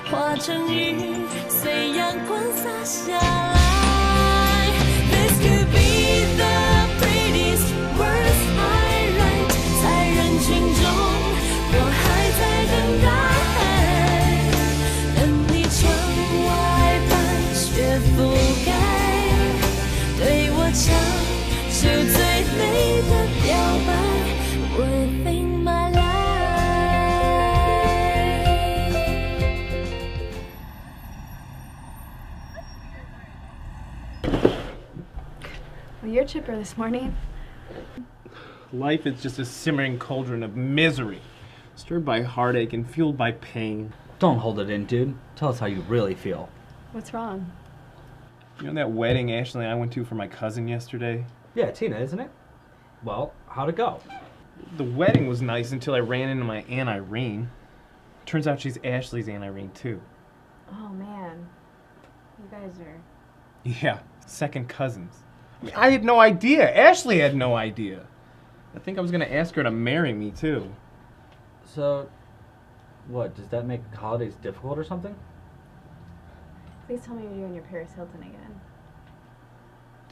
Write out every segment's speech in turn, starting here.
化成雨，随阳光洒下来。This could be the prettiest words I write。在人群中，我还在等待，等你窗外白雪覆盖，对我唱出最美的表白。Within my life。You're chipper this morning. Life is just a simmering cauldron of misery, stirred by heartache and fueled by pain. Don't hold it in, dude. Tell us how you really feel. What's wrong? You know that wedding Ashley and I went to for my cousin yesterday? Yeah, Tina, isn't it? Well, how'd it go? The wedding was nice until I ran into my Aunt Irene. Turns out she's Ashley's Aunt Irene, too. Oh, man. You guys are... Yeah, second cousins. I had no idea. Ashley had no idea. I think I was going to ask her to marry me, too. So, what, does that make holidays difficult or something? Please tell me you're doing your Paris Hilton again.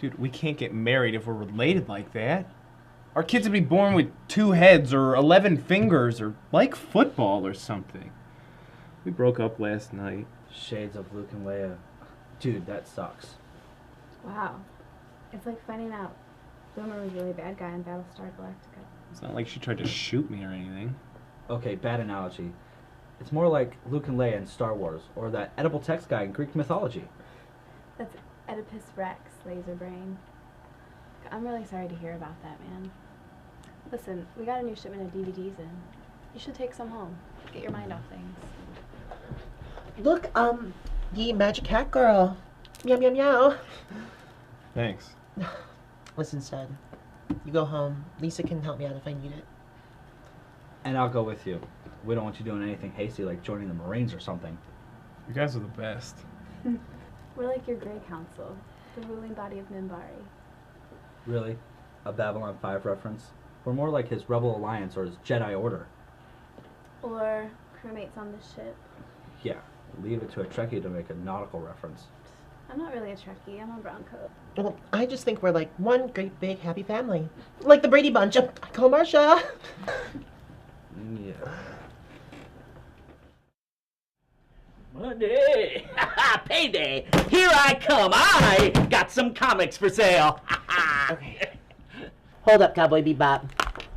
Dude, we can't get married if we're related like that. Our kids would be born with 2 heads or 11 fingers or like football or something. We broke up last night. Shades of Luke and Leia. Dude, that sucks. Wow. It's like finding out Boomer was a really bad guy in Battlestar Galactica. It's not like she tried to shoot me or anything. Okay, bad analogy. It's more like Luke and Leia in Star Wars, or that edible text guy in Greek mythology. That's Oedipus Rex, laser brain. I'm really sorry to hear about that, man. Listen, we got a new shipment of DVDs in. You should take some home. Get your mind off things. Look, ye magic cat girl. Meow, meow, meow. Thanks. Listen, stud. You go home. Lisa can help me out if I need it. And I'll go with you. We don't want you doing anything hasty like joining the Marines or something. You guys are the best. We're like your Grey Council, the ruling body of Minbari. Really? A Babylon 5 reference? We're more like his Rebel Alliance or his Jedi Order. Or crewmates on the ship. Yeah, leave it to a Trekkie to make a nautical reference. I'm not really a Trekkie, I'm a Bronco. Well, I just think we're like one great big happy family. Like the Brady Bunch. I call Marsha. Yeah. Monday! Payday! Here I come! I got some comics for sale! Okay. Hold up, Cowboy Bebop.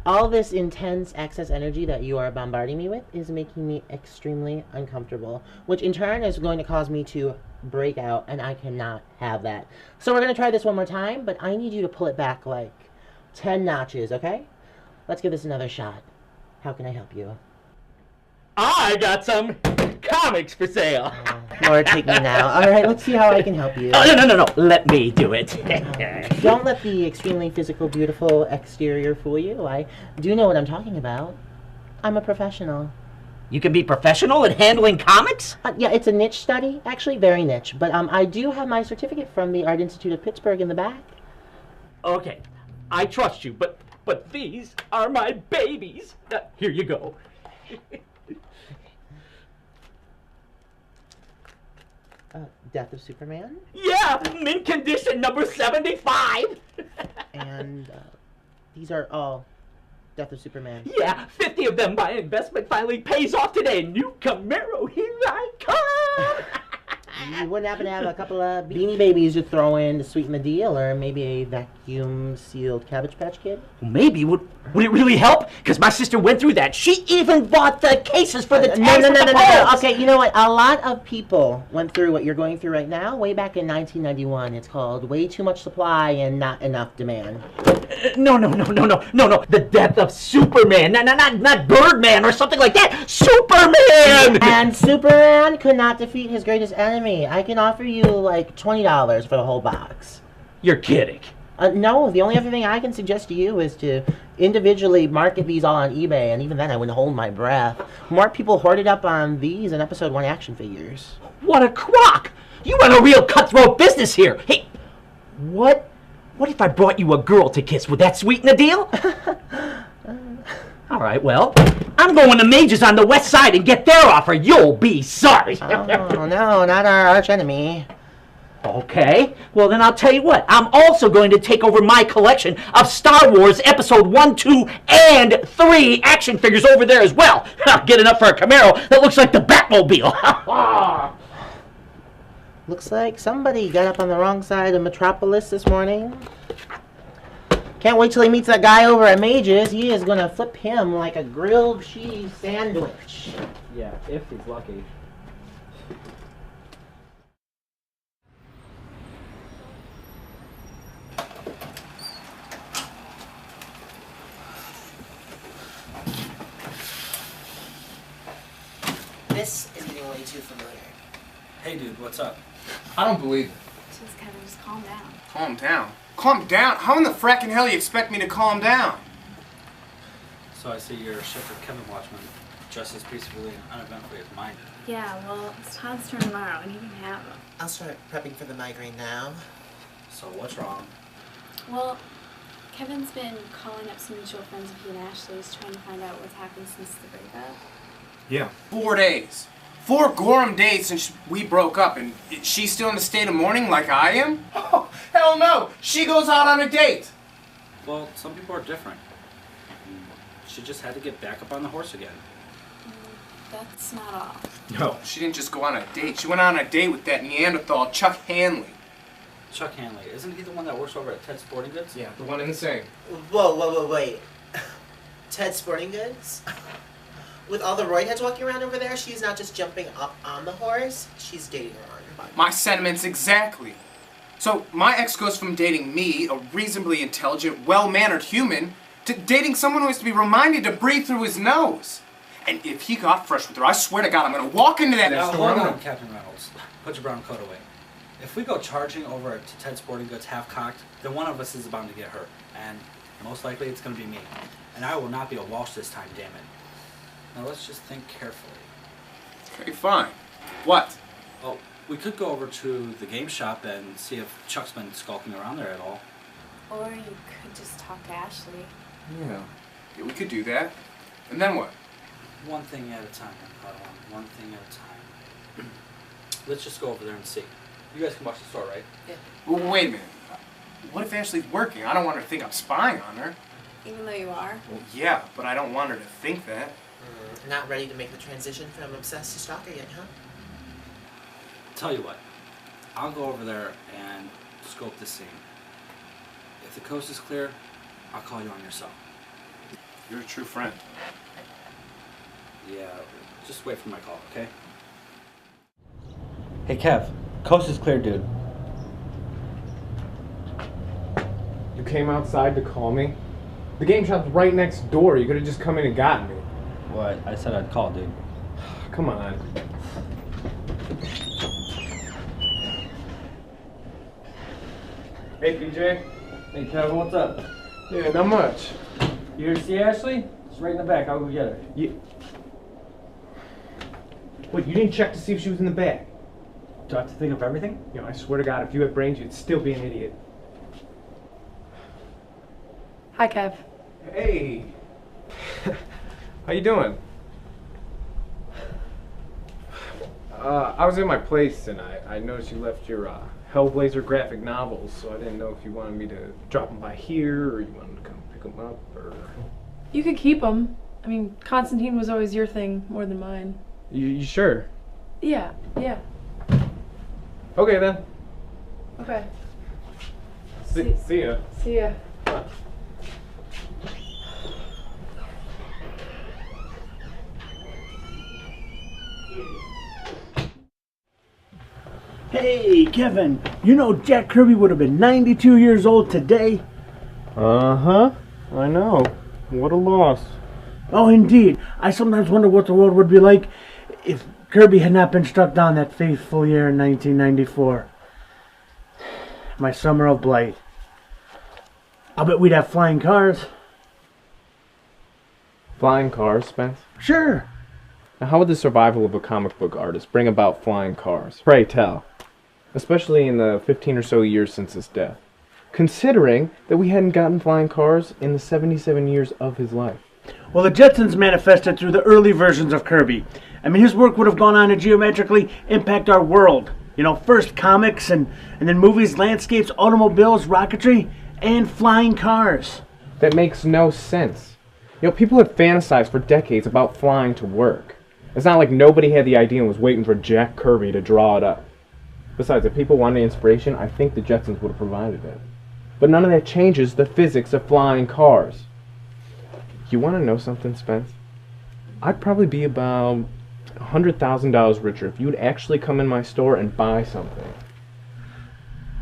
All this intense excess energy that you are bombarding me with is making me extremely uncomfortable, which in turn is going to cause me to break out, and I cannot have that. So we're going to try this one more time, but I need you to pull it back like 10 notches, okay? Let's give this another shot. How can I help you? I got some comics for sale! Lord, take me now. All right, let's see how I can help you. Oh, no, let me do it. Don't let the extremely physical, beautiful exterior fool you. I do know what I'm talking about. I'm a professional. You can be professional at handling comics? Yeah, it's a niche study. Actually, very niche. But I do have my certificate from the Art Institute of Pittsburgh in the back. Okay, I trust you, but these are my babies. Here you go. Death of Superman. Yeah, mint condition number 75. And these are all Death of Superman. Yeah, 50 of them. My investment finally pays off today. New Camaro, here I come. You wouldn't happen to have a couple of Beanie Babies to throw in to sweeten the deal, or maybe a vacuum-sealed Cabbage Patch Kid? Maybe. Would it really help? Because my sister went through that. She even bought the cases for the No. tags with the balls. Okay, you know what? A lot of people went through what you're going through right now way back in 1991. It's called way too much supply and not enough demand. No. The death of Superman. Not Birdman or something like that. Superman! And Superman could not defeat his greatest enemy. I can offer you like $20 for the whole box. You're kidding. No, the only other thing I can suggest to you is to individually market these all on eBay, and even then I wouldn't hold my breath. More people hoarded up on these than Episode 1 action figures. What a crock! You run a real cutthroat business here. Hey, what if I brought you a girl to kiss? Would that sweeten the deal? All right, well, I'm going to Majors on the west side and get their offer. You'll be sorry. Oh, no, not our arch enemy. Okay, well then I'll tell you what. I'm also going to take over my collection of Star Wars Episode 1, 2, and 3 action figures over there as well. I'll get enough for a Camaro that looks like the Batmobile. Looks like somebody got up on the wrong side of Metropolis this morning. Can't wait till he meets that guy over at Mage's. He is gonna flip him like a grilled cheese sandwich. Yeah, if he's lucky. This is getting way too familiar. Hey, dude, what's up? I don't believe it. Just Kevin, just calm down. Calm down. Calm down? How in the frackin' hell you expect me to calm down? So I see your Shepherd Kevin Watchman just as peacefully and uneventfully as mine. Yeah, well, it's Todd's turn tomorrow, and he can have them. I'll start prepping for the migraine now. So what's wrong? Well, Kevin's been calling up some mutual friends of he and Ashley's, trying to find out what's happened since the breakup. Yeah. 4 days. 4 Gorham days since we broke up, and she's still in a state of mourning like I am? Oh, hell no! She goes out on a date! Well, some people are different. She just had to get back up on the horse again. That's not all. No, she didn't just go on a date. She went on a date with that Neanderthal, Chuck Hanley. Chuck Hanley, isn't he the one that works over at Ted's Sporting Goods? Yeah, the one in the same. Whoa, wait. Ted Sporting Goods? With all the Roydheads walking around over there, she's not just jumping up on the horse, she's dating her on her body. My sentiments exactly. So, my ex goes from dating me, a reasonably intelligent, well-mannered human, to dating someone who has to be reminded to breathe through his nose. And if he got fresh with her, I swear to God, I'm gonna walk into that Now, store. hold on, Captain Reynolds. Put your brown coat away. If we go charging over to Ted's Sporting Goods half-cocked, then one of us is bound to get hurt. And most likely it's going to be me. And I will not be a Walsh this time, damn it. Now let's just think carefully. Okay, fine. What? Oh, we could go over to the game shop and see if Chuck's been skulking around there at all. Or you could just talk to Ashley. Yeah, we could do that. And then what? One thing at a time, Padawan. One thing at a time. Let's just go over there and see. You guys can watch the store, right? Yeah. Well, wait a minute. What if Ashley's working? I don't want her to think I'm spying on her. Even though you are? Well, yeah, but I don't want her to think that. Not ready to make the transition from obsessed to stalker yet, huh? Tell you what, I'll go over there and scope the scene. If the coast is clear, I'll call you on your cell. You're a true friend. Yeah, just wait for my call, okay? Hey Kev, coast is clear, dude. You came outside to call me? The game shop's right next door. You could have just come in and gotten me. What? I said I'd call, dude. Come on. Hey, PJ. Hey Kevin, what's up? Yeah, not much. You here to see Ashley? She's right in the back. I'll go get her. Wait, you didn't check to see if she was in the bag? Do I have to think of everything? You know, I swear to God, if you had brains, you'd still be an idiot. Hi, Kev. Hey. How you doing? I was in my place and I noticed you left your Hellblazer graphic novels, so I didn't know if you wanted me to drop them by here or you wanted to come pick them up or... You could keep them. I mean, Constantine was always your thing more than mine. You sure? Yeah. Okay then. Okay. See ya. See ya. Hey, Kevin, you know Jack Kirby would have been 92 years old today? Uh-huh. I know. What a loss. Oh, indeed. I sometimes wonder what the world would be like if Kirby had not been struck down that fateful year in 1994. My summer of blight. I'll bet we'd have flying cars. Flying cars, Spence? Sure. Now, how would the survival of a comic book artist bring about flying cars? Pray tell. Especially in the 15 or so years since his death. Considering that we hadn't gotten flying cars in the 77 years of his life. Well, the Jetsons manifested through the early versions of Kirby. I mean, his work would have gone on to geometrically impact our world. You know, first comics and then movies, landscapes, automobiles, rocketry, and flying cars. That makes no sense. You know, people have fantasized for decades about flying to work. It's not like nobody had the idea and was waiting for Jack Kirby to draw it up. Besides, if people wanted inspiration, I think the Jetsons would have provided it. But none of that changes the physics of flying cars. You want to know something, Spence? I'd probably be about $100,000 richer if you'd actually come in my store and buy something.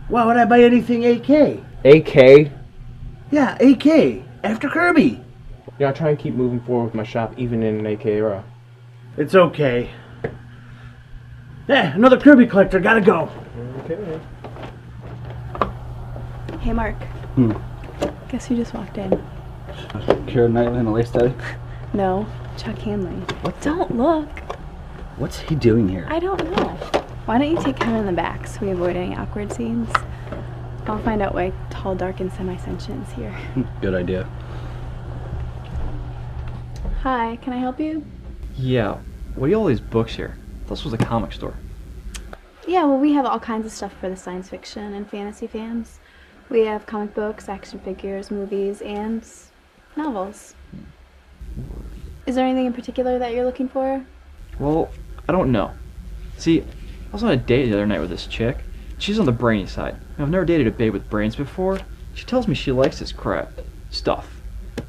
Why would I buy anything AK? AK? Yeah, AK. After Kirby. You know, I try and keep moving forward with my shop even in an AK era. It's okay. Another Kirby collector. Gotta go. Okay. Hey, Mark. Guess who just walked in? Keira Knightley and a lace study? No, Chuck Hanley. What? Don't look. What's he doing here? I don't know. Why don't you take him in the back so we avoid any awkward scenes? I'll find out why tall, dark, and semi-sentient is here. Good idea. Hi, can I help you? Yeah. What are all these books here? This was a comic store. Yeah, well, we have all kinds of stuff for the science fiction and fantasy fans. We have comic books, action figures, movies, and novels. Is there anything in particular that you're looking for? Well, I don't know. See, I was on a date the other night with this chick. She's on the brainy side. I've never dated a babe with brains before. She tells me she likes this crap stuff.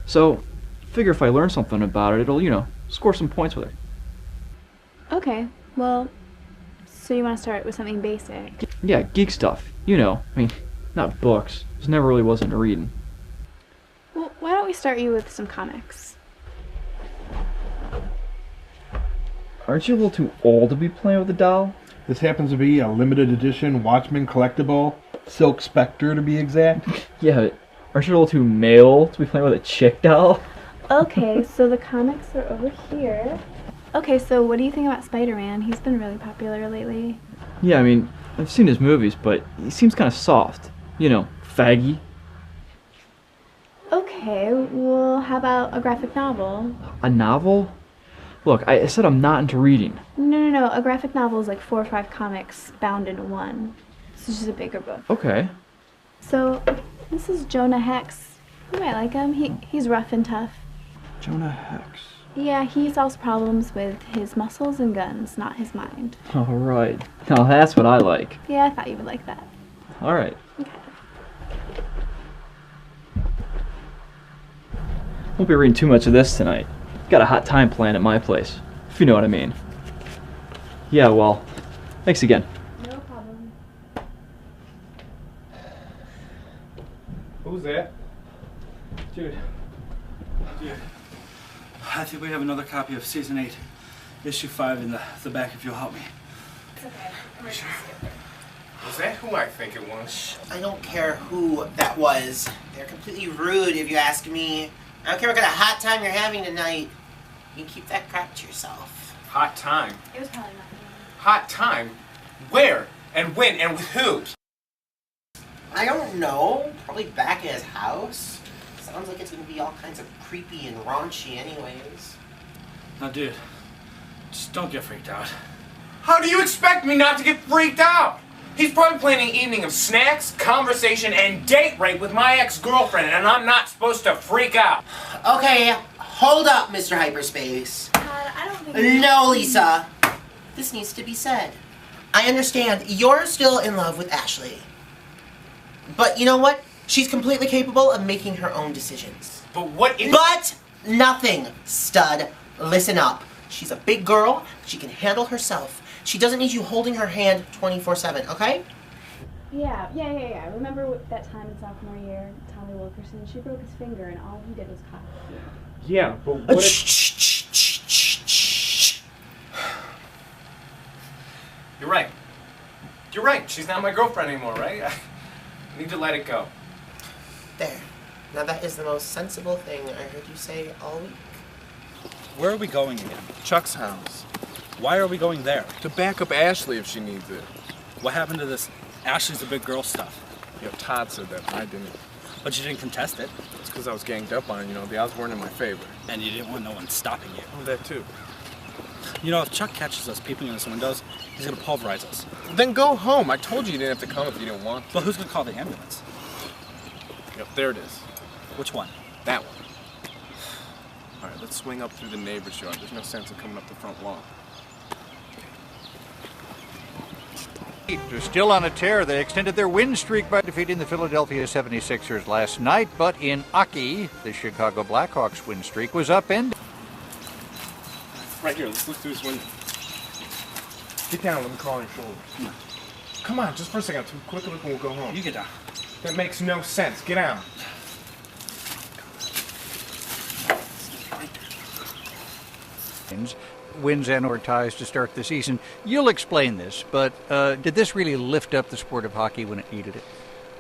So, figure if I learn something about it, it'll, score some points with her. Okay, well, so you want to start with something basic? Yeah, geek stuff. Not books. Just never really was into reading. Well, why don't we start you with some comics? Aren't you a little too old to be playing with a doll? This happens to be a limited edition Watchmen collectible, Silk Spectre to be exact. Yeah, but aren't you a little too male to be playing with a chick doll? Okay, so the comics are over here. Okay, so what do you think about Spider-Man? He's been really popular lately. Yeah, I've seen his movies, but he seems kind of soft. Faggy. Okay, well, how about a graphic novel? A novel? Look, I said I'm not into reading. No. A graphic novel is like 4 or 5 comics bound into one. This is just a bigger book. Okay. So, this is Jonah Hex. You might like him. He's rough and tough. Jonah Hex. Yeah, he solves problems with his muscles and guns, not his mind. All right. Now that's what I like. Yeah, I thought you would like that. All right. Okay. Won't be reading too much of this tonight. Got a hot time planned at my place, if you know what I mean. Yeah, well, thanks again. No problem. Who's that? Dude. I think we have another copy of Season 8, Issue 5 in the back if you'll help me. It's okay. Was that who I think it was? I don't care who that was. They're completely rude if you ask me. I don't care what kind of hot time you're having tonight. You keep that crap to yourself. Hot time. It was probably not me. Hot time? Where? And when? And with who? I don't know. Probably back at his house. Sounds like it's going to be all kinds of creepy and raunchy anyways. Now, dude, just don't get freaked out. How do you expect me not to get freaked out? He's probably planning an evening of snacks, conversation, and date rape with my ex-girlfriend, and I'm not supposed to freak out. Okay, hold up, Mr. Hyperspace. I don't think... No, Lisa. This needs to be said. I understand you're still in love with Ashley. But you know what? She's completely capable of making her own decisions. But what is... But nothing, stud. Listen up. She's a big girl. She can handle herself. She doesn't need you holding her hand 24/7, okay? Yeah. Remember that time in sophomore year, Tommy Wilkerson? She broke his finger and all he did was cough. Yeah, but what if... Shh. You're right. You're right. She's not my girlfriend anymore, right? I need to let it go. There. Now that is the most sensible thing I heard you say all week. Where are we going again? Chuck's house. Why are we going there? To back up Ashley if she needs it. What happened to this Ashley's a big girl stuff? Todd said that, but I didn't. But you didn't contest it. It's because I was ganged up on, the odds weren't in my favor. And you didn't want no one stopping you. Oh, that too. If Chuck catches us peeping in his windows, he's gonna pulverize us. Then go home. I told you didn't have to come if you didn't want to. But who's gonna call the ambulance? Yep, there it is. Which one? That one. All right, let's swing up through the neighbor's yard. There's no sense in coming up the front lawn. They're still on a tear. They extended their win streak by defeating the Philadelphia 76ers last night, but in Aki, the Chicago Blackhawks win streak was upended. Right here, let's look through this window. Get down, let me call on your shoulders. Come on, just for a second. Quick look and we'll go home. You get down. That makes no sense. Get out. Wins and or ties to start the season. You'll explain this, but did this really lift up the sport of hockey when it needed it?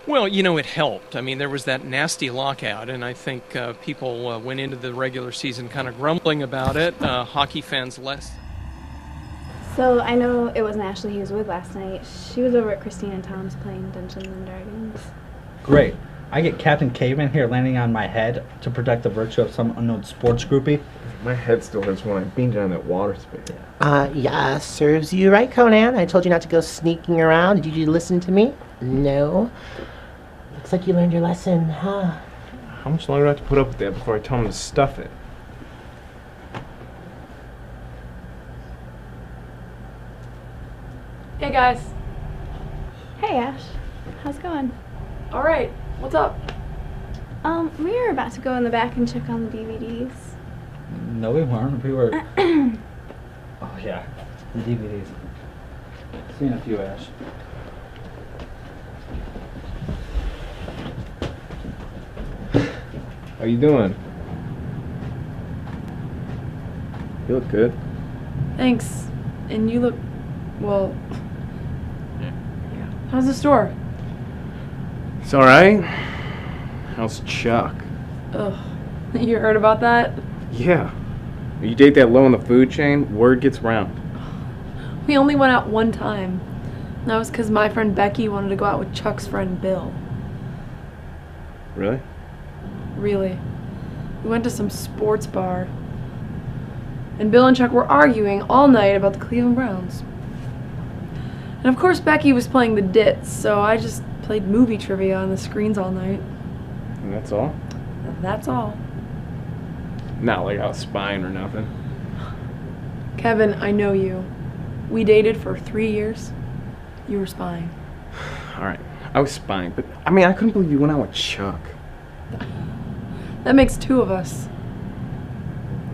Well, it helped. I mean, there was that nasty lockout, and I think people went into the regular season kind of grumbling about it. Hockey fans less. So I know it wasn't Ashley he was with last night. She was over at Christine and Tom's playing Dungeons and Dragons. Great. I get Captain Caveman here landing on my head to protect the virtue of some unknown sports groupie. My head still hurts when I beamed down that water spout. Yeah, serves you right, Conan. I told you not to go sneaking around. Did you listen to me? No. Looks like you learned your lesson, huh? How much longer do I have to put up with that before I tell him to stuff it? Hey guys. Hey Ash, how's it going? All right. What's up? We were about to go in the back and check on the DVDs. No, we weren't. We were... Oh, yeah. The DVDs. Seen a few, Ash. How you doing? You look good. Thanks. And you look... well... Yeah. How's the store? It's alright. How's Chuck? Ugh. You heard about that? Yeah. You date that low in the food chain, word gets round. We only went out one time. That was because my friend Becky wanted to go out with Chuck's friend Bill. Really? Really. We went to some sports bar. And Bill and Chuck were arguing all night about the Cleveland Browns. And of course Becky was playing the Dits, so I just played movie trivia on the screens all night. And that's all? That's all. Not like I was spying or nothing. Kevin, I know you. We dated for 3 years. You were spying. Alright, I was spying, but I couldn't believe you went out with Chuck. That makes two of us.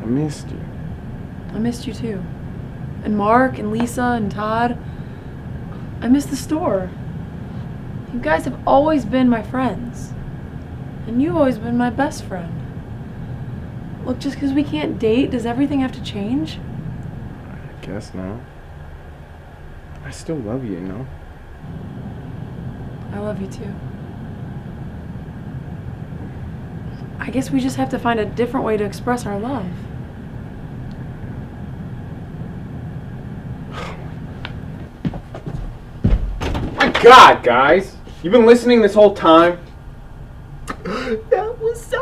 I missed you. I missed you too. And Mark and Lisa and Todd. I miss the store. You guys have always been my friends. And you've always been my best friend. Look, just because we can't date, does everything have to change? I guess not. I still love you, you know? I love you too. I guess we just have to find a different way to express our love. My God, guys! You've been listening this whole time? That was so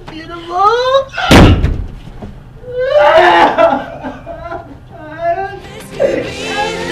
beautiful. This could be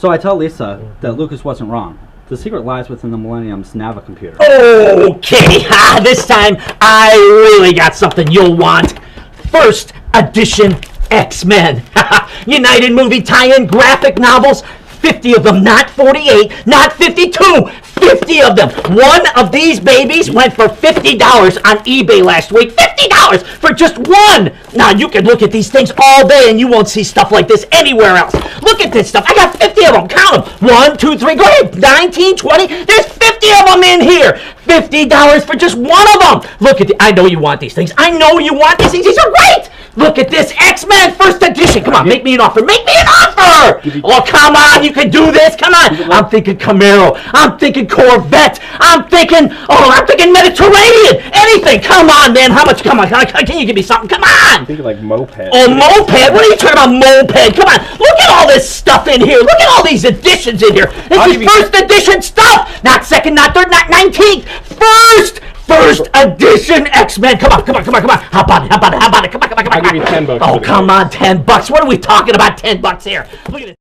So I tell Lisa that Lucas wasn't wrong. The secret lies within the Millennium's Nava computer. Okay, this time I really got something you'll want. First edition X-Men. United movie tie-in graphic novels. 50 of them, not 48, not 52. 50 of them. One of these babies went for $50 on eBay last week. $50 for just one. Now, you can look at these things all day and you won't see stuff like this anywhere else. Look at this stuff. I got 50 of them. Count them. 1, 2, 3. Go ahead. 19, 20. There's 50 of them in here. $50 for just one of them. Look at I know you want these things. I know you want these things. These are great. Look at this X-Men first edition. Come on, make me an offer. Make me an offer. Oh, come on. You can do this. Come on. I'm thinking Camaro. I'm thinking Corvette. I'm thinking Mediterranean. Anything. Come on, man. How much? Come on. Can you give me something? Come on. I'm thinking like moped. Oh, moped? What are you talking about, moped? Come on. Look at all this stuff in here. Look at all these editions in here. This is first edition stuff. Not second, not third, not 19th. First edition X-Men. Come on. How about it? Come on. I'll give you $10. Oh, come on, $10. What are we talking about? $10 here. Look at this.